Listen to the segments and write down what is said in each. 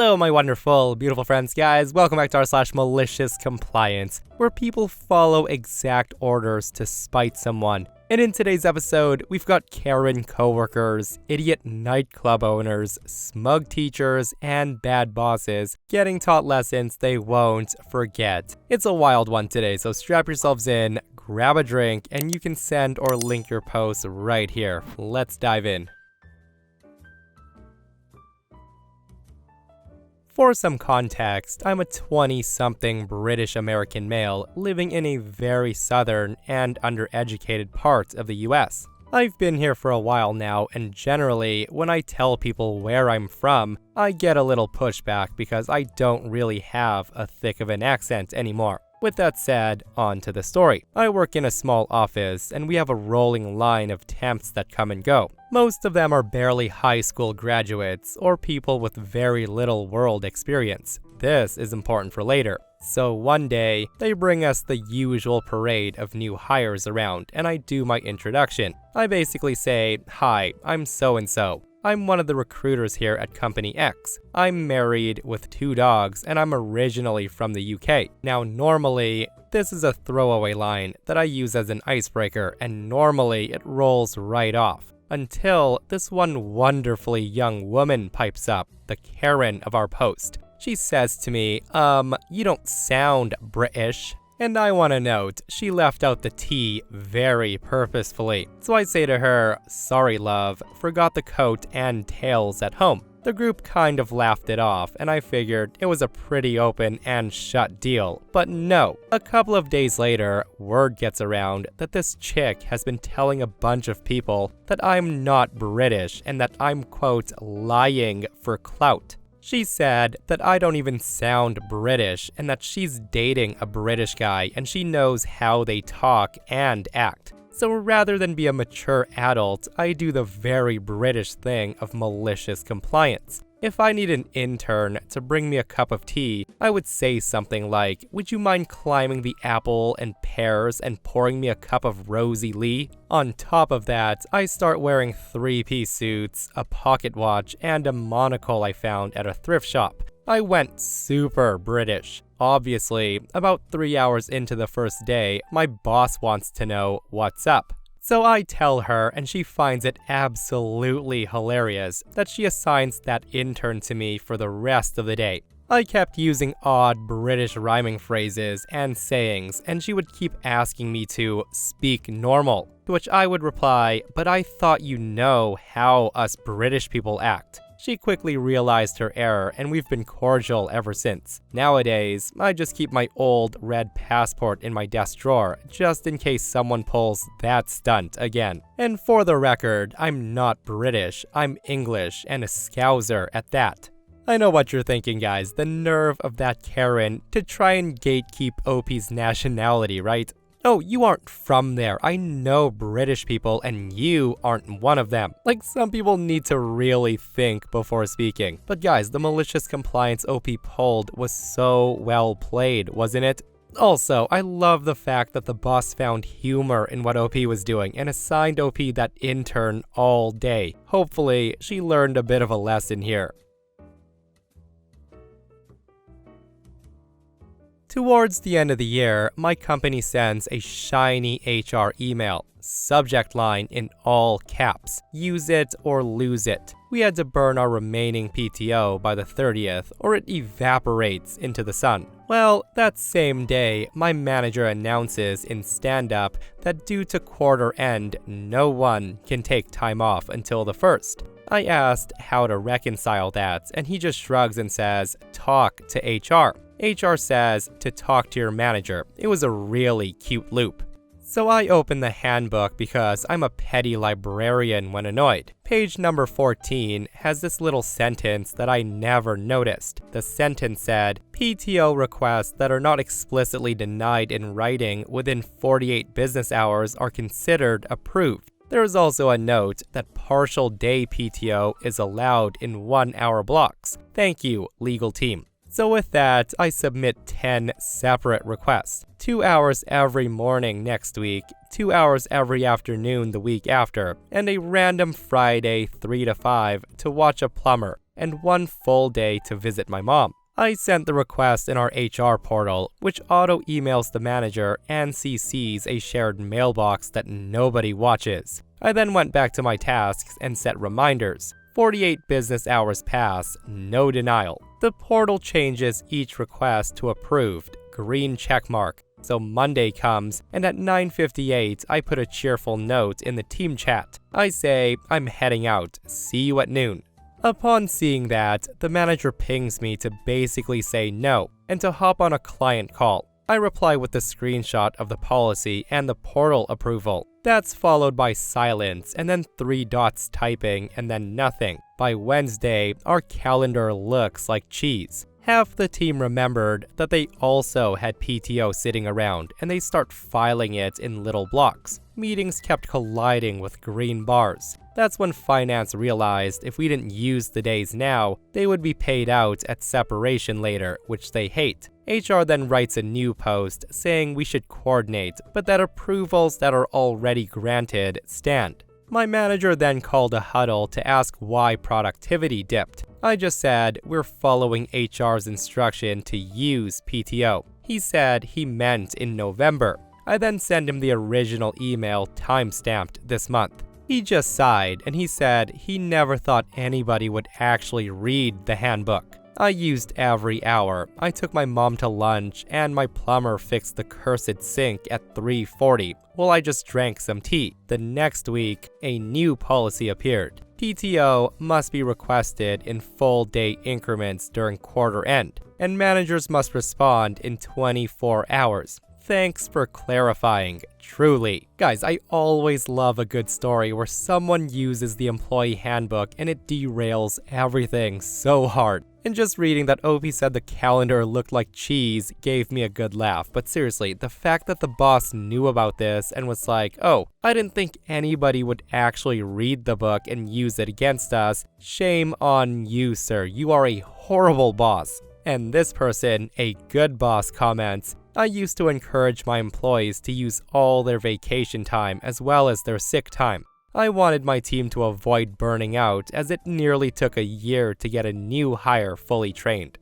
Hello, my wonderful, beautiful friends, guys. Welcome back to r/MaliciousCompliance, where people follow exact orders to spite someone. And in today's episode, we've got Karen coworkers, idiot nightclub owners, smug teachers, and bad bosses getting taught lessons they won't forget. It's a wild one today, so strap yourselves in, grab a drink, and you can send or link your posts right here. Let's dive in. For some context, I'm a 20-something British-American male living in a very southern and undereducated part of the US. I've been here for a while now, and generally, when I tell people where I'm from, I get a little pushback because I don't really have a thick of an accent anymore. With that said, on to the story. I work in a small office, and we have a rolling line of temps that come and go. Most of them are barely high school graduates, or people with very little world experience. This is important for later. So one day, they bring us the usual parade of new hires around, and I do my introduction. I basically say, "Hi, I'm so-and-so. I'm one of the recruiters here at Company X. I'm married with 2 dogs, and I'm originally from the UK. Now, normally, this is a throwaway line that I use as an icebreaker, and normally it rolls right off. Until this one wonderfully young woman pipes up, the Karen of our post. She says to me, you don't sound British." And I want to note, she left out the T very purposefully. So I say to her, "Sorry love, forgot the coat and tails at home." The group kind of laughed it off, and I figured it was a pretty open and shut deal. But no, a couple of days later, word gets around that this chick has been telling a bunch of people that I'm not British and that I'm, quote, lying for clout. She said that I don't even sound British and that she's dating a British guy and she knows how they talk and act. So rather than be a mature adult, I do the very British thing of malicious compliance. If I need an intern to bring me a cup of tea, I would say something like, "Would you mind climbing the apple and pears and pouring me a cup of Rosie Lee?" On top of that, I start wearing 3-piece suits, a pocket watch, and a monocle I found at a thrift shop. I went super British. Obviously, about 3 hours into the first day, my boss wants to know what's up. So I tell her, and she finds it absolutely hilarious that she assigns that intern to me for the rest of the day. I kept using odd British rhyming phrases and sayings, and she would keep asking me to speak normal, to which I would reply, "But I thought you know how us British people act." She quickly realized her error, and we've been cordial ever since. Nowadays, I just keep my old red passport in my desk drawer, just in case someone pulls that stunt again. And for the record, I'm not British, I'm English, and a Scouser at that. I know what you're thinking, guys, the nerve of that Karen to try and gatekeep OP's nationality, right? Oh, you aren't from there. I know British people, and you aren't one of them. Like, some people need to really think before speaking. But guys, the malicious compliance OP pulled was so well played, wasn't it? Also, I love the fact that the boss found humor in what OP was doing and assigned OP that intern all day. Hopefully, she learned a bit of a lesson here. Towards the end of the year, my company sends a shiny HR email. Subject line in all caps. Use it or lose it. We had to burn our remaining PTO by the 30th, or it evaporates into the sun. Well, that same day, my manager announces in stand-up that due to quarter end, no one can take time off until the 1st. I asked how to reconcile that, and he just shrugs and says, "Talk to HR." HR says to talk to your manager. It was a really cute loop. So I open the handbook because I'm a petty librarian when annoyed. Page number 14 has this little sentence that I never noticed. The sentence said, PTO requests that are not explicitly denied in writing within 48 business hours are considered approved. There is also a note that partial day PTO is allowed in 1-hour blocks. Thank you, legal team. So with that, I submit 10 separate requests. 2 hours every morning next week, 2 hours every afternoon the week after, and a random Friday 3 to 5 to watch a plumber. and 1 full day to visit my mom. I sent the request in our HR portal, which auto-emails the manager and CCs a shared mailbox that nobody watches. I then went back to my tasks and set reminders. 48 business hours pass, no denial. The portal changes each request to approved, green checkmark. So Monday comes, and at 9:58, I put a cheerful note in the team chat. I say, I'm heading out, see you at noon. Upon seeing that, the manager pings me to basically say no, and to hop on a client call. I reply with the screenshot of the policy and the portal approval. That's followed by silence, and then 3 dots typing, and then nothing. By Wednesday, our calendar looks like cheese. Half the team remembered that they also had PTO sitting around, and they start filing it in little blocks. Meetings kept colliding with green bars. That's when finance realized if we didn't use the days now, they would be paid out at separation later, which they hate. HR then writes a new post saying we should coordinate, but that approvals that are already granted stand. My manager then called a huddle to ask why productivity dipped. I just said we're following HR's instruction to use PTO. He said he meant in November. I then sent him the original email timestamped this month. He just sighed and he said he never thought anybody would actually read the handbook. I used every hour. I took my mom to lunch and my plumber fixed the cursed sink at 3:40 while I just drank some tea. The next week, a new policy appeared. PTO must be requested in full day increments during quarter end, and managers must respond in 24 hours. Thanks for clarifying, truly. Guys, I always love a good story where someone uses the employee handbook and it derails everything so hard. And just reading that OP said the calendar looked like cheese gave me a good laugh. But seriously, the fact that the boss knew about this and was like, oh, I didn't think anybody would actually read the book and use it against us. Shame on you, sir. You are a horrible boss. And this person, a good boss, comments, I used to encourage my employees to use all their vacation time as well as their sick time. I wanted my team to avoid burning out as it nearly took a year to get a new hire fully trained.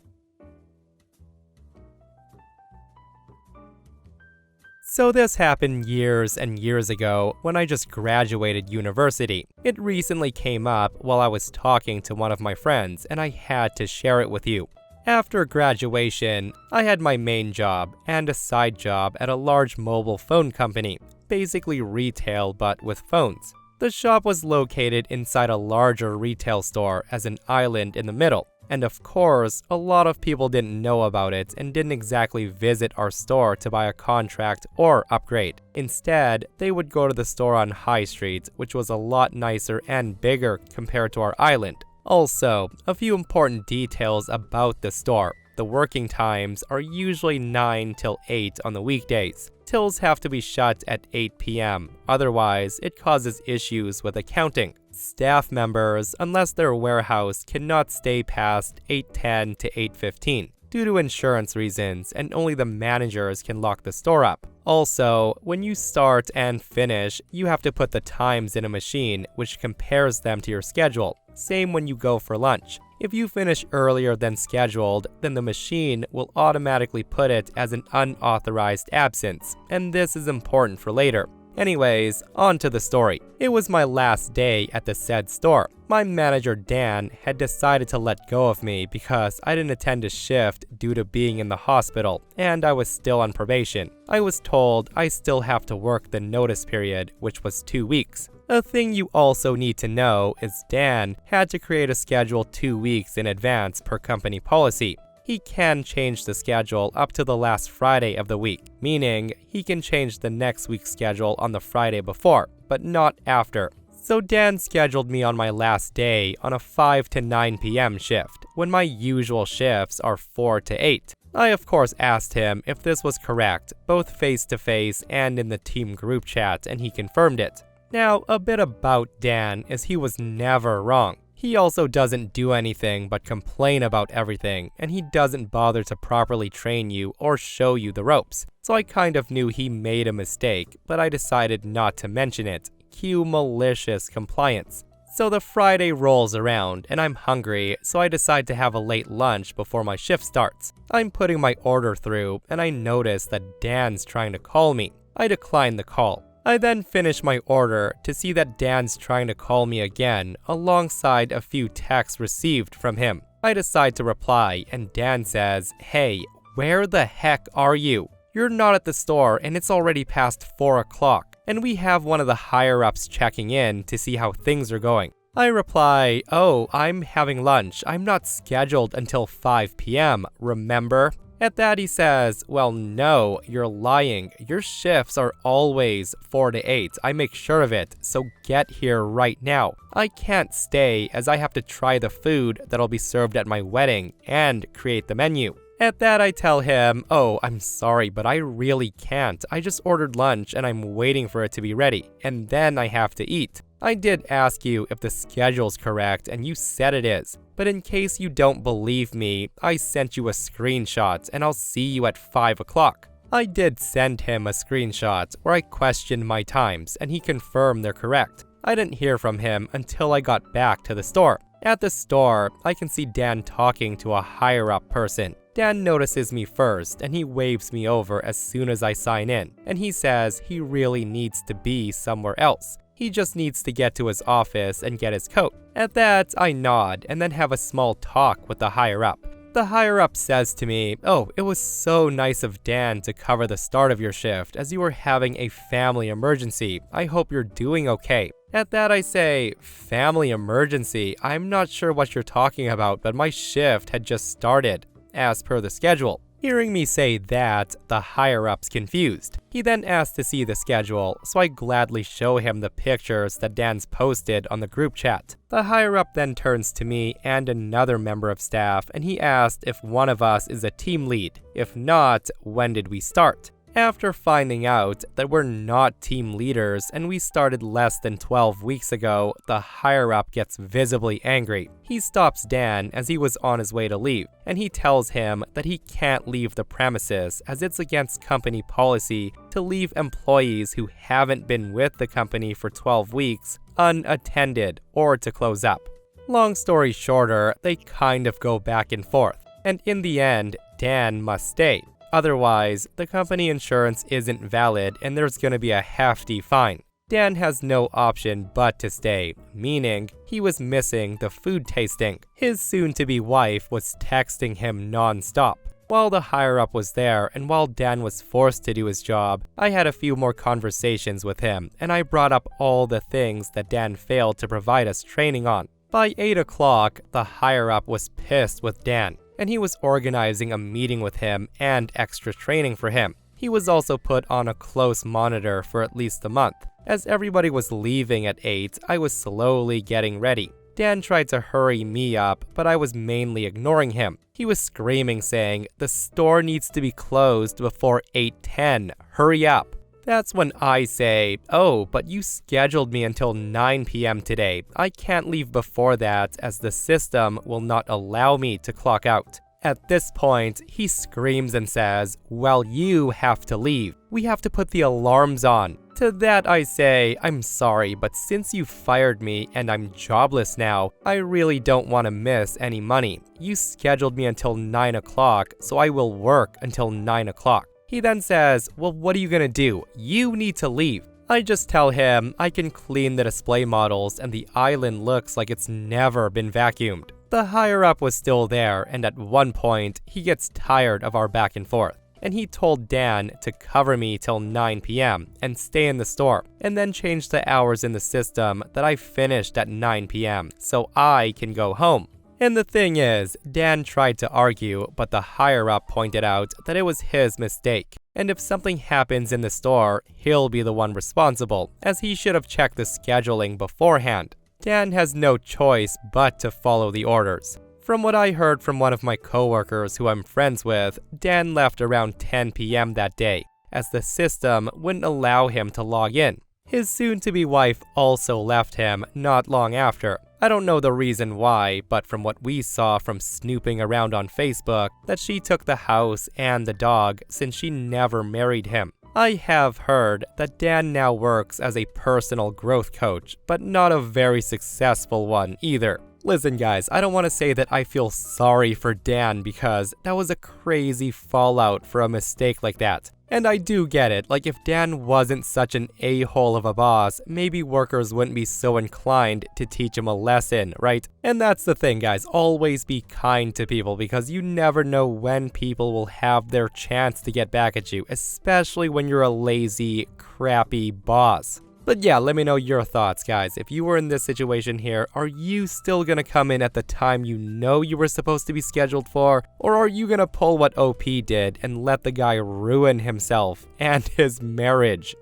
So this happened years and years ago when I just graduated university. It recently came up while I was talking to one of my friends and I had to share it with you. After graduation, I had my main job and a side job at a large mobile phone company, basically retail but with phones. The shop was located inside a larger retail store as an island in the middle, and of course, a lot of people didn't know about it and didn't exactly visit our store to buy a contract or upgrade. Instead, they would go to the store on High Street, which was a lot nicer and bigger compared to our island. Also, a few important details about the store. The working times are usually 9 till 8 on the weekdays. Tills have to be shut at 8 p.m., otherwise it causes issues with accounting. Staff members, unless they're warehouse, cannot stay past 8:10 to 8:15 due to insurance reasons, and only the managers can lock the store up. Also, when you start and finish, you have to put the times in a machine, which compares them to your schedule. Same when you go for lunch. If you finish earlier than scheduled, then the machine will automatically put it as an unauthorized absence, and this is important for later. Anyways, on to the story. It was my last day at the said store. My manager Dan had decided to let go of me because I didn't attend a shift due to being in the hospital, and I was still on probation. I was told I still have to work the notice period, which was 2 weeks. A thing you also need to know is Dan had to create a schedule 2 weeks in advance per company policy. He can change the schedule up to the last Friday of the week, meaning he can change the next week's schedule on the Friday before, but not after. So Dan scheduled me on my last day on a 5 to 9 p.m. shift, when my usual shifts are 4 to 8. I of course asked him if this was correct, both face-to-face and in the team group chat, and he confirmed it. Now, a bit about Dan is he was never wrong. He also doesn't do anything but complain about everything, and he doesn't bother to properly train you or show you the ropes. So I kind of knew he made a mistake, but I decided not to mention it. Cue malicious compliance. So the Friday rolls around and I'm hungry, so I decide to have a late lunch before my shift starts. I'm putting my order through and I notice that Dan's trying to call me. I decline the call. I then finish my order to see that Dan's trying to call me again alongside a few texts received from him. I decide to reply and Dan says, "Hey, where the heck are you? You're not at the store and it's already past 4 o'clock, and we have one of the higher-ups checking in to see how things are going." I reply, "Oh, I'm having lunch. I'm not scheduled until 5 p.m., remember?" At that he says, "Well, no, you're lying. Your shifts are always 4 to 8. I make sure of it, so get here right now. I can't stay as I have to try the food that'll be served at my wedding and create the menu." At that I tell him, "Oh, I'm sorry, but I really can't. I just ordered lunch and I'm waiting for it to be ready, and then I have to eat. I did ask you if the schedule's correct and you said it is, but in case you don't believe me, I sent you a screenshot and I'll see you at 5 o'clock. I did send him a screenshot where I questioned my times and he confirmed they're correct. I didn't hear from him until I got back to the store. At the store, I can see Dan talking to a higher-up person. Dan notices me first and he waves me over as soon as I sign in, and he says he really needs to be somewhere else. He just needs to get to his office and get his coat. At that, I nod and then have a small talk with the higher-up. The higher-up says to me, "Oh, it was so nice of Dan to cover the start of your shift as you were having a family emergency. I hope you're doing okay." At that I say, "Family emergency? I'm not sure what you're talking about, but my shift had just started, as per the schedule." Hearing me say that, the higher-up's confused. He then asks to see the schedule, so I gladly show him the pictures that Dan's posted on the group chat. The higher-up then turns to me and another member of staff, and he asked if one of us is a team lead. If not, when did we start? After finding out that we're not team leaders and we started less than 12 weeks ago, the higher-up gets visibly angry. He stops Dan as he was on his way to leave, and he tells him that he can't leave the premises as it's against company policy to leave employees who haven't been with the company for 12 weeks unattended or to close up. Long story shorter, they kind of go back and forth, and in the end, Dan must stay. Otherwise, the company insurance isn't valid and there's gonna be a hefty fine. Dan has no option but to stay, meaning he was missing the food tasting. His soon-to-be wife was texting him non-stop. While the higher-up was there and while Dan was forced to do his job, I had a few more conversations with him and I brought up all the things that Dan failed to provide us training on. By 8 o'clock, the higher-up was pissed with Dan, and he was organizing a meeting with him and extra training for him. He was also put on a close monitor for at least a month. As everybody was leaving at 8, I was slowly getting ready. Dan tried to hurry me up, but I was mainly ignoring him. He was screaming saying, "The store needs to be closed before 8:10, hurry up." That's when I say, "Oh, but you scheduled me until 9 p.m. today. I can't leave before that as the system will not allow me to clock out." At this point, he screams and says, "Well, you have to leave. We have to put the alarms on." To that I say, "I'm sorry, but since you fired me and I'm jobless now, I really don't want to miss any money. You scheduled me until 9 o'clock, so I will work until 9 o'clock. He then says, "Well, what are you gonna do? You need to leave." I just tell him I can clean the display models and the island looks like it's never been vacuumed. The higher-up was still there, and at one point, he gets tired of our back and forth, and he told Dan to cover me till 9 p.m. and stay in the store, and then change the hours in the system that I finished at 9 p.m. so I can go home. And the thing is, Dan tried to argue, but the higher-up pointed out that it was his mistake, and if something happens in the store, he'll be the one responsible, as he should have checked the scheduling beforehand. Dan has no choice but to follow the orders. From what I heard from one of my coworkers who I'm friends with, Dan left around 10 p.m. that day, as the system wouldn't allow him to log in. His soon-to-be wife also left him not long after. I don't know the reason why, but from what we saw from snooping around on Facebook, that she took the house and the dog since she never married him. I have heard that Dan now works as a personal growth coach, but not a very successful one either. Listen guys, I don't want to say that I feel sorry for Dan because that was a crazy fallout for a mistake like that. And I do get it, like if Dan wasn't such an a-hole of a boss, maybe workers wouldn't be so inclined to teach him a lesson, right? And that's the thing guys, always be kind to people because you never know when people will have their chance to get back at you, especially when you're a lazy, crappy boss. But yeah, let me know your thoughts, guys. If you were in this situation here, are you still gonna come in at the time you know you were supposed to be scheduled for? Or are you gonna pull what OP did and let the guy ruin himself and his marriage?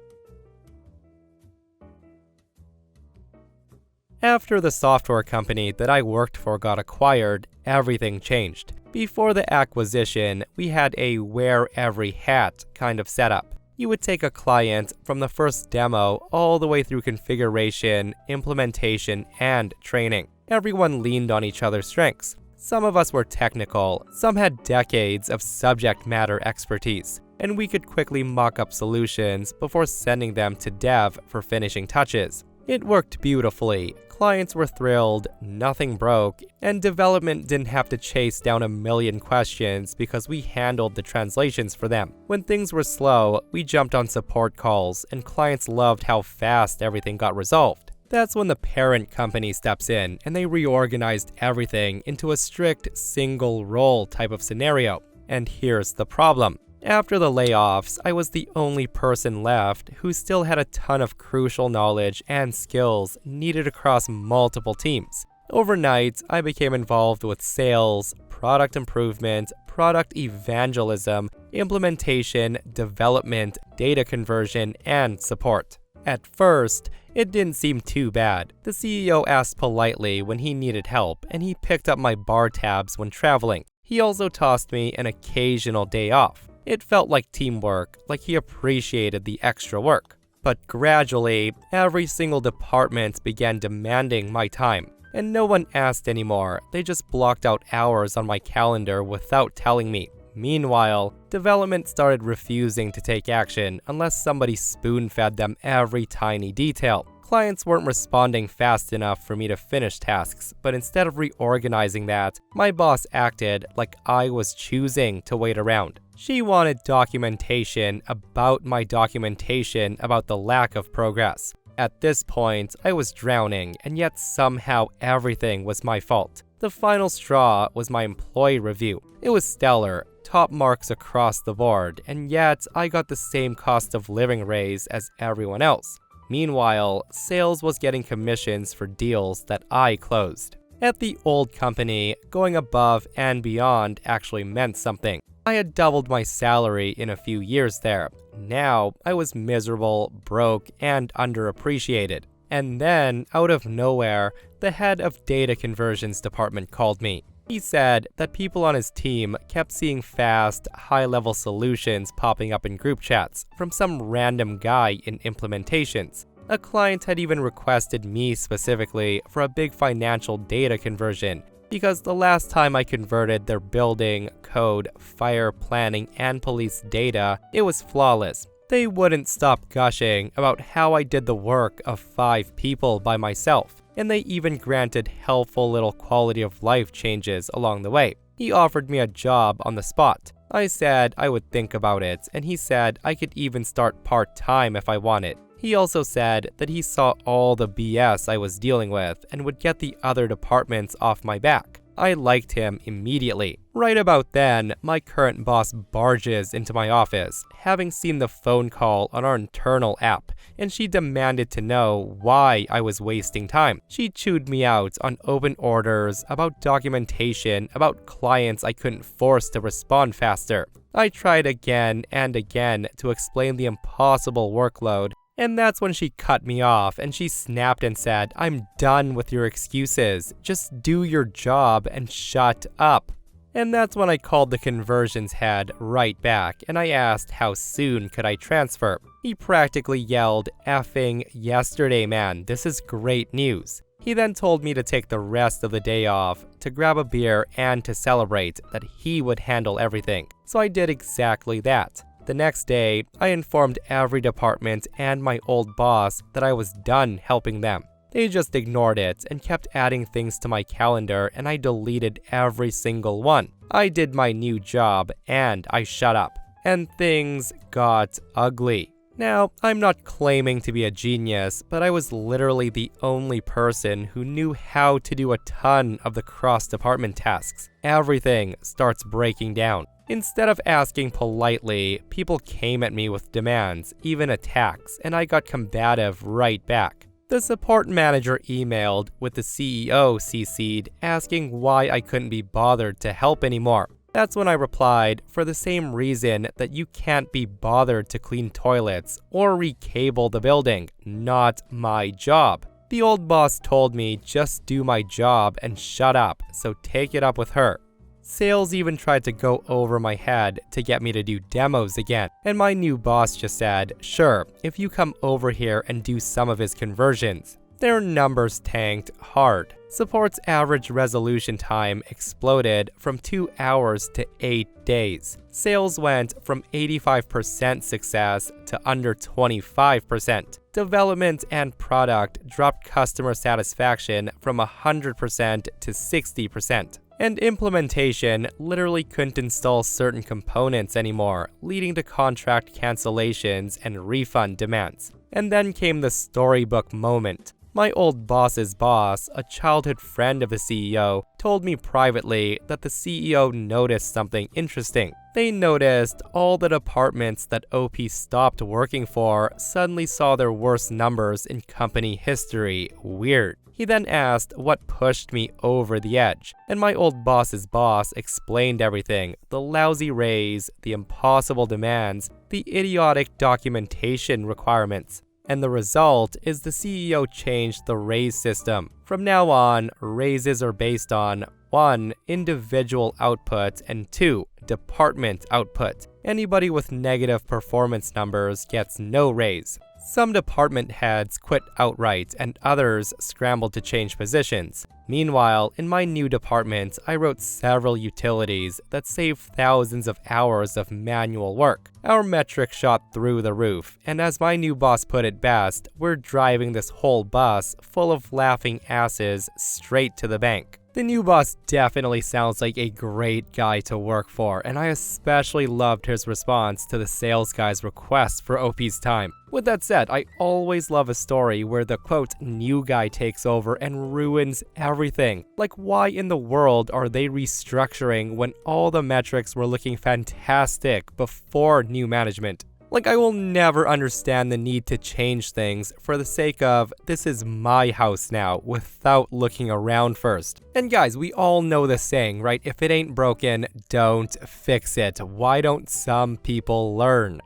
After the software company that I worked for got acquired, everything changed. Before the acquisition, we had a wear every hat kind of setup. You would take a client from the first demo all the way through configuration, implementation, and training. Everyone leaned on each other's strengths. Some of us were technical, some had decades of subject matter expertise, and we could quickly mock up solutions before sending them to dev for finishing touches. It worked beautifully, clients were thrilled, nothing broke, and development didn't have to chase down a million questions because we handled the translations for them. When things were slow, we jumped on support calls, and clients loved how fast everything got resolved. That's when the parent company steps in, and they reorganized everything into a strict single role type of scenario. And here's the problem. After the layoffs, I was the only person left who still had a ton of crucial knowledge and skills needed across multiple teams. Overnight, I became involved with sales, product improvement, product evangelism, implementation, development, data conversion, and support. At first, it didn't seem too bad. The CEO asked politely when he needed help, and he picked up my bar tabs when traveling. He also tossed me an occasional day off. It felt like teamwork, like he appreciated the extra work. But gradually, every single department began demanding my time, and no one asked anymore. They just blocked out hours on my calendar without telling me. Meanwhile, development started refusing to take action unless somebody spoon-fed them every tiny detail. Clients weren't responding fast enough for me to finish tasks, but instead of reorganizing that, my boss acted like I was choosing to wait around. She wanted documentation about my documentation about the lack of progress. At this point, I was drowning, and yet somehow everything was my fault. The final straw was my employee review. It was stellar, top marks across the board, and yet I got the same cost of living raise as everyone else. Meanwhile, sales was getting commissions for deals that I closed. At the old company, going above and beyond actually meant something. I had doubled my salary in a few years there. Now, I was miserable, broke, and underappreciated. And then, out of nowhere, the head of data conversions department called me. He said that people on his team kept seeing fast, high-level solutions popping up in group chats from some random guy in implementations. A client had even requested me specifically for a big financial data conversion, because the last time I converted their building, code, fire planning, and police data, it was flawless. They wouldn't stop gushing about how I did the work of 5 people by myself, and they even granted helpful little quality of life changes along the way. He offered me a job on the spot. I said I would think about it, and he said I could even start part-time if I wanted. He also said that he saw all the BS I was dealing with and would get the other departments off my back. I liked him immediately. Right about then, my current boss barges into my office, having seen the phone call on our internal app, and she demanded to know why I was wasting time. She chewed me out on open orders, about documentation, about clients I couldn't force to respond faster. I tried again and again to explain the impossible workload, and that's when she cut me off and she snapped and said, "I'm done with your excuses. Just do your job and shut up." And that's when I called the conversions head right back and I asked how soon could I transfer. He practically yelled, "Effing yesterday, man. This is great news." He then told me to take the rest of the day off, to grab a beer and to celebrate that he would handle everything. So I did exactly that. The next day, I informed every department and my old boss that I was done helping them. They just ignored it and kept adding things to my calendar, and I deleted every single one. I did my new job and I shut up. And things got ugly. Now, I'm not claiming to be a genius, but I was literally the only person who knew how to do a ton of the cross-department tasks. Everything starts breaking down. Instead of asking politely, people came at me with demands, even attacks, and I got combative right back. The support manager emailed with the CEO CC'd asking why I couldn't be bothered to help anymore. That's when I replied, for the same reason that you can't be bothered to clean toilets or recable the building, not my job. The old boss told me just do my job and shut up, so take it up with her. Sales even tried to go over my head to get me to do demos again, and my new boss just said, sure, if you come over here and do some of his conversions. Their numbers tanked hard. Support's average resolution time exploded from 2 hours to 8 days. Sales went from 85% success to under 25%. Development and product dropped customer satisfaction from 100% to 60%. And implementation literally couldn't install certain components anymore, leading to contract cancellations and refund demands. And then came the storybook moment. My old boss's boss, a childhood friend of the CEO, told me privately that the CEO noticed something interesting. They noticed all the departments that OP stopped working for suddenly saw their worst numbers in company history. Weird. He then asked what pushed me over the edge, and my old boss's boss explained everything: the lousy raise, the impossible demands, the idiotic documentation requirements. And the result is the CEO changed the raise system. From now on, raises are based on 1. Individual output, and 2. Department output. Anybody with negative performance numbers gets no raise. Some department heads quit outright, and others scrambled to change positions. Meanwhile, in my new department, I wrote several utilities that saved thousands of hours of manual work. Our metrics shot through the roof, and as my new boss put it best, we're driving this whole bus full of laughing asses straight to the bank. The new boss definitely sounds like a great guy to work for, and I especially loved his response to the sales guy's request for OP's time. With that said, I always love a story where the quote new guy takes over and ruins everything. Like, why in the world are they restructuring when all the metrics were looking fantastic before new management? Like, I will never understand the need to change things for the sake of, this is my house now, without looking around first. And guys, we all know the saying, right? If it ain't broken, don't fix it. Why don't some people learn?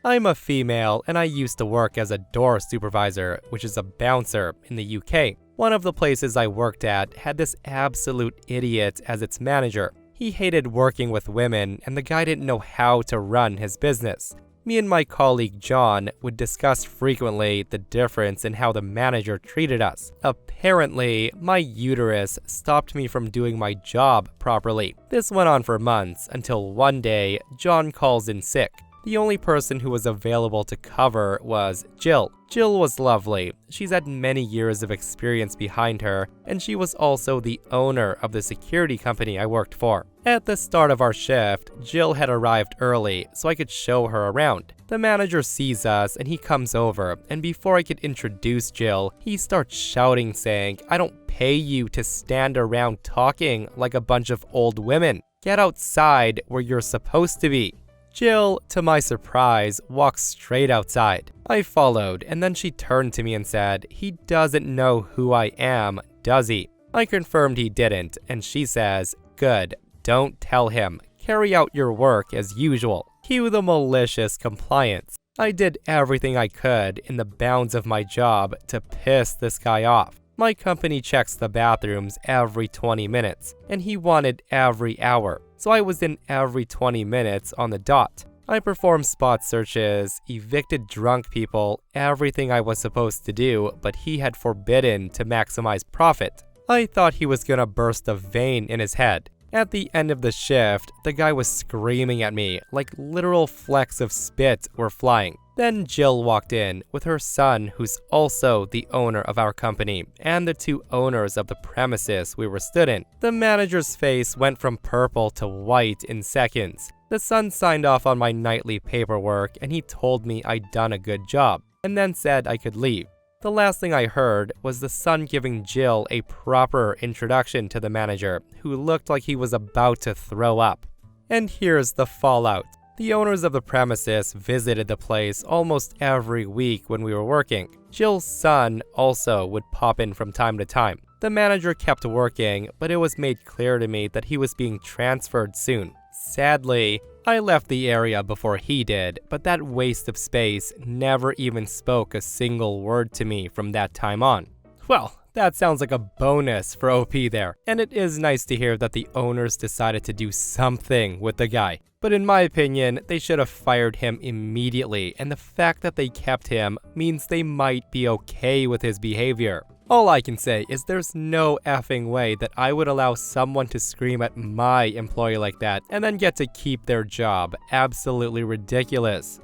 I'm a female, and I used to work as a door supervisor, which is a bouncer, in the UK. One of the places I worked at had this absolute idiot as its manager. He hated working with women, and the guy didn't know how to run his business. Me and my colleague John would discuss frequently the difference in how the manager treated us. Apparently, my uterus stopped me from doing my job properly. This went on for months until one day, John calls in sick. The only person who was available to cover was Jill. Jill was lovely. She's had many years of experience behind her, and she was also the owner of the security company I worked for. At the start of our shift, Jill had arrived early, so I could show her around. The manager sees us, and he comes over, and before I could introduce Jill, he starts shouting saying, "I don't pay you to stand around talking like a bunch of old women. Get outside where you're supposed to be." Jill, to my surprise, walks straight outside. I followed, and then she turned to me and said, "He doesn't know who I am, does he?" I confirmed he didn't, and she says, "Good, don't tell him. Carry out your work as usual." Cue the malicious compliance. I did everything I could in the bounds of my job to piss this guy off. My company checks the bathrooms every 20 minutes, and he wanted every hour, so I was in every 20 minutes on the dot. I performed spot searches, evicted drunk people, everything I was supposed to do, but he had forbidden to maximize profit. I thought he was gonna burst a vein in his head. At the end of the shift, the guy was screaming at me like literal flecks of spit were flying. Then Jill walked in with her son, who's also the owner of our company, and the two owners of the premises we were stood in. The manager's face went from purple to white in seconds. The son signed off on my nightly paperwork and he told me I'd done a good job, and then said I could leave. The last thing I heard was the son giving Jill a proper introduction to the manager, who looked like he was about to throw up. And here's the fallout. The owners of the premises visited the place almost every week when we were working. Jill's son also would pop in from time to time. The manager kept working, but it was made clear to me that he was being transferred soon. Sadly, I left the area before he did, but that waste of space never even spoke a single word to me from that time on. Well, that sounds like a bonus for OP there, and it is nice to hear that the owners decided to do something with the guy. But in my opinion, they should have fired him immediately, and the fact that they kept him means they might be okay with his behavior. All I can say is there's no effing way that I would allow someone to scream at my employee like that and then get to keep their job. Absolutely ridiculous.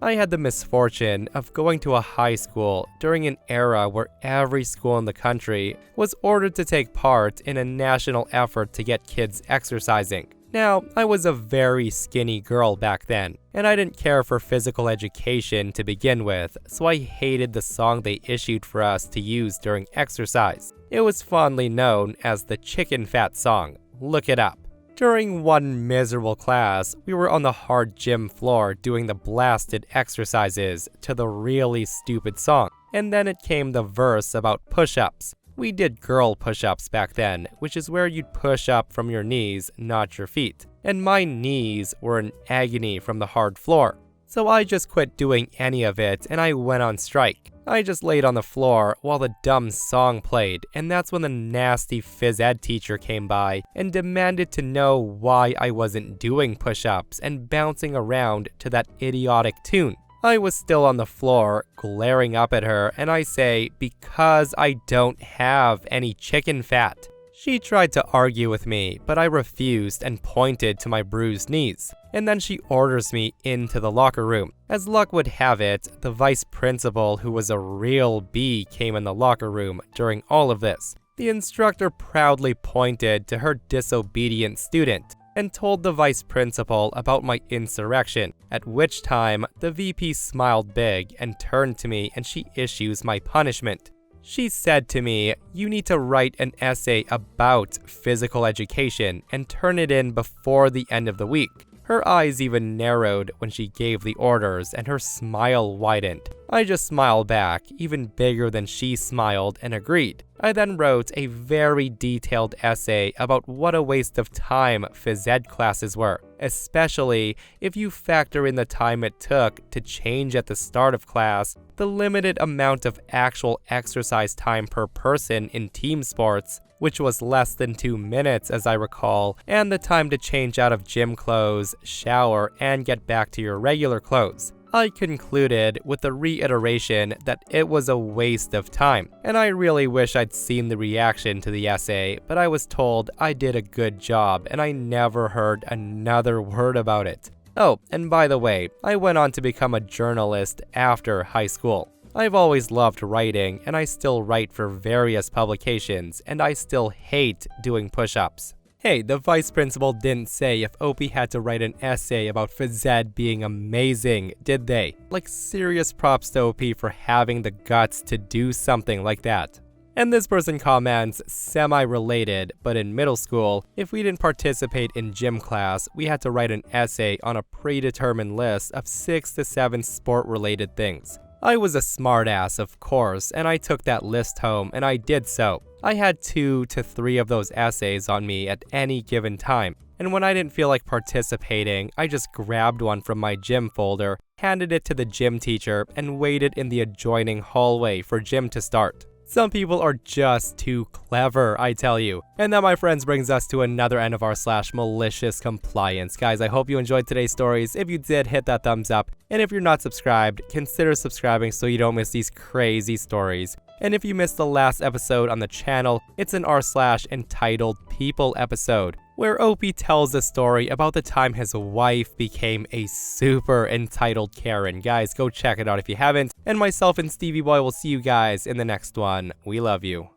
I had the misfortune of going to a high school during an era where every school in the country was ordered to take part in a national effort to get kids exercising. Now, I was a very skinny girl back then, and I didn't care for physical education to begin with, so I hated the song they issued for us to use during exercise. It was fondly known as the chicken fat song. Look it up. During one miserable class, we were on the hard gym floor doing the blasted exercises to the really stupid song, and then it came the verse about push-ups. We did girl push-ups back then, which is where you'd push up from your knees, not your feet. And my knees were in agony from the hard floor. So I just quit doing any of it and I went on strike. I just laid on the floor while the dumb song played, and that's when the nasty phys ed teacher came by and demanded to know why I wasn't doing push-ups and bouncing around to that idiotic tune. I was still on the floor, glaring up at her, and I say, because I don't have any chicken fat. She tried to argue with me, but I refused and pointed to my bruised knees. And then she orders me into the locker room. As luck would have it, the vice principal, who was a real bee, came in the locker room during all of this. The instructor proudly pointed to her disobedient student and told the vice principal about my insurrection, at which time the VP smiled big and turned to me and she issues my punishment. She said to me, "You need to write an essay about physical education and turn it in before the end of the week." Her eyes even narrowed when she gave the orders and her smile widened. I just smiled back, even bigger than she smiled, and agreed. I then wrote a very detailed essay about what a waste of time phys ed classes were, especially if you factor in the time it took to change at the start of class, the limited amount of actual exercise time per person in team sports, which was less than 2 minutes as I recall, and the time to change out of gym clothes, shower, and get back to your regular clothes. I concluded with the reiteration that it was a waste of time, and I really wish I'd seen the reaction to the essay, but I was told I did a good job and I never heard another word about it. Oh, and by the way, I went on to become a journalist after high school. I've always loved writing, and I still write for various publications, and I still hate doing push-ups. Hey, the vice principal didn't say if Opie had to write an essay about phys ed being amazing, did they? Like, serious props to Opie for having the guts to do something like that. And this person comments, semi-related, but in middle school, if we didn't participate in gym class, we had to write an essay on a predetermined list of 6 to 7 sport-related things. I was a smartass, of course, and I took that list home, and I did so. I had 2 to 3 of those essays on me at any given time, and when I didn't feel like participating, I just grabbed one from my gym folder, handed it to the gym teacher, and waited in the adjoining hallway for gym to start. Some people are just too clever, I tell you. And that, my friends, brings us to another end of our /malicious_compliance. Guys, I hope you enjoyed today's stories. If you did, hit that thumbs up. And if you're not subscribed, consider subscribing so you don't miss these crazy stories. And if you missed the last episode on the channel, it's an r/entitled_people episode, where Opie tells a story about the time his wife became a super entitled Karen. Guys, go check it out if you haven't. And myself and Stevie Boy will see you guys in the next one. We love you.